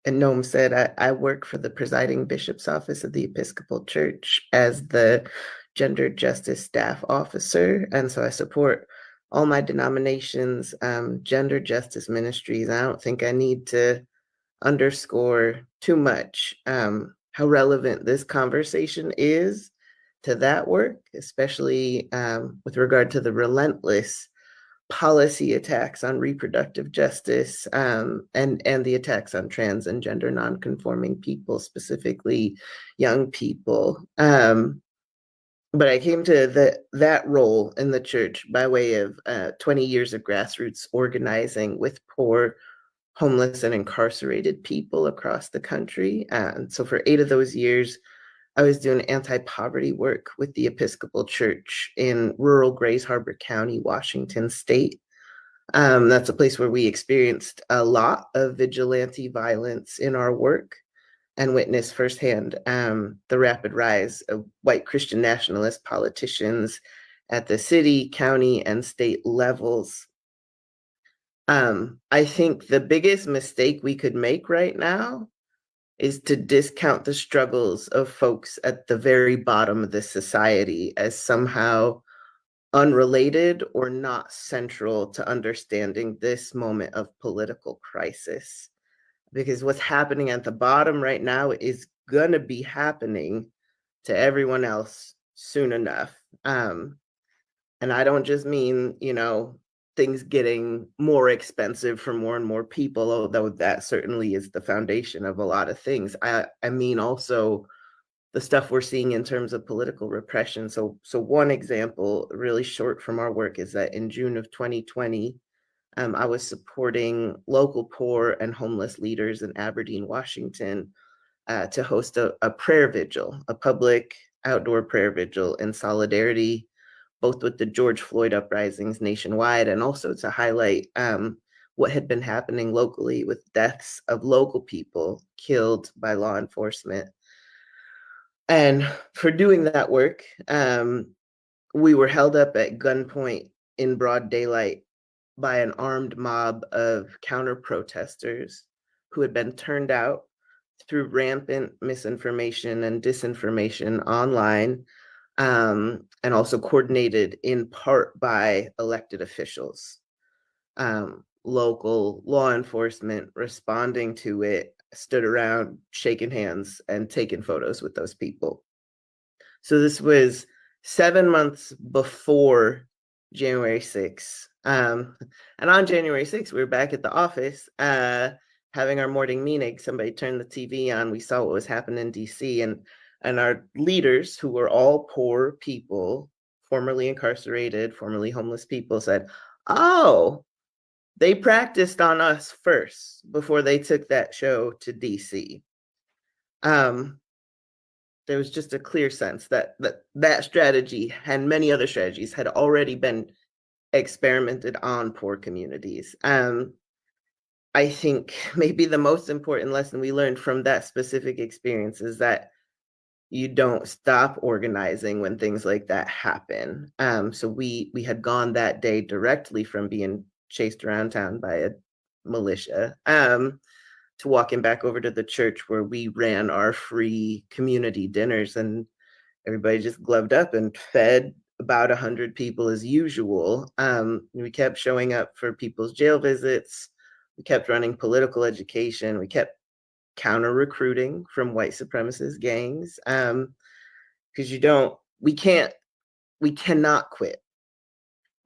And Noam said, I work for the presiding bishop's office of the Episcopal Church as the gender justice staff officer. And so I support all my denominations, gender justice ministries. I don't think I need to underscore too much how relevant this conversation is to that work, especially with regard to the relentless policy attacks on reproductive justice and the attacks on trans and gender nonconforming people, specifically young people. But I came to that role in the church by way of 20 years of grassroots organizing with poor, homeless, and incarcerated people across the country. And so for 8 of those years, I was doing anti-poverty work with the Episcopal Church in rural Grays Harbor County, Washington State. That's a place where we experienced a lot of vigilante violence in our work and witnessed firsthand the rapid rise of white Christian nationalist politicians at the city, county, and state levels. I think the biggest mistake we could make right now is to discount the struggles of folks at the very bottom of this society as somehow unrelated or not central to understanding this moment of political crisis. Because what's happening at the bottom right now is going to be happening to everyone else soon enough. And I don't just mean, things getting more expensive for more and more people, although that certainly is the foundation of a lot of things. I mean also the stuff we're seeing in terms of political repression. So one example, really short from our work, is that in June of 2020, I was supporting local poor and homeless leaders in Aberdeen, Washington, to host a prayer vigil, a public outdoor prayer vigil in solidarity, both with the George Floyd uprisings nationwide and also to highlight what had been happening locally with deaths of local people killed by law enforcement. And for doing that work, we were held up at gunpoint in broad daylight by an armed mob of counter protesters who had been turned out through rampant misinformation and disinformation online, and also coordinated in part by elected officials. Local law enforcement responding to it stood around shaking hands and taking photos with those people. So this was 7 months before January 6th. And on January 6th, we were back at the office having our morning meeting. Somebody turned the TV on. We saw what was happening in DC, and our leaders, who were all poor people, formerly incarcerated, formerly homeless people, said, "Oh, they practiced on us first before they took that show to DC." There was just a clear sense that strategy and many other strategies had already been experimented on poor communities. I think maybe the most important lesson we learned from that specific experience is that you don't stop organizing when things like that happen. So we had gone that day directly from being chased around town by a militia to walking back over to the church where we ran our free community dinners, and everybody just gloved up and fed about 100 people as usual. We kept showing up for people's jail visits. We kept running political education. We kept counter recruiting from white supremacist gangs. Because we cannot quit.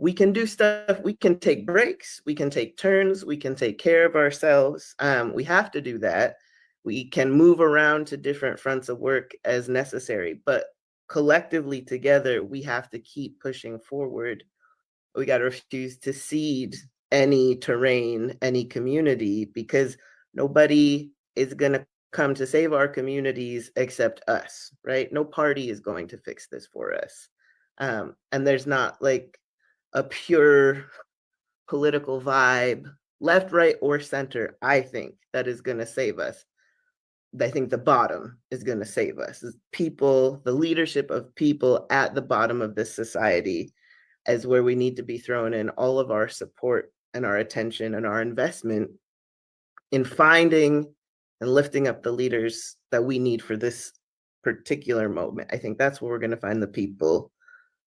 We can do stuff, we can take breaks, we can take turns, we can take care of ourselves. We have to do that. We can move around to different fronts of work as necessary, but collectively together, we have to keep pushing forward. We got to refuse to cede any terrain, any community, because nobody is going to come to save our communities except us, right? No party is going to fix this for us. And there's not like a pure political vibe, left, right, or center, I think, that is going to save us. I think the bottom is going to save us. People, the leadership of people at the bottom of this society is where we need to be throwing in all of our support and our attention and our investment in finding and lifting up the leaders that we need for this particular moment. I think that's where we're going to find the people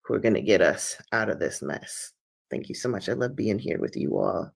who are going to get us out of this mess. Thank you so much. I love being here with you all.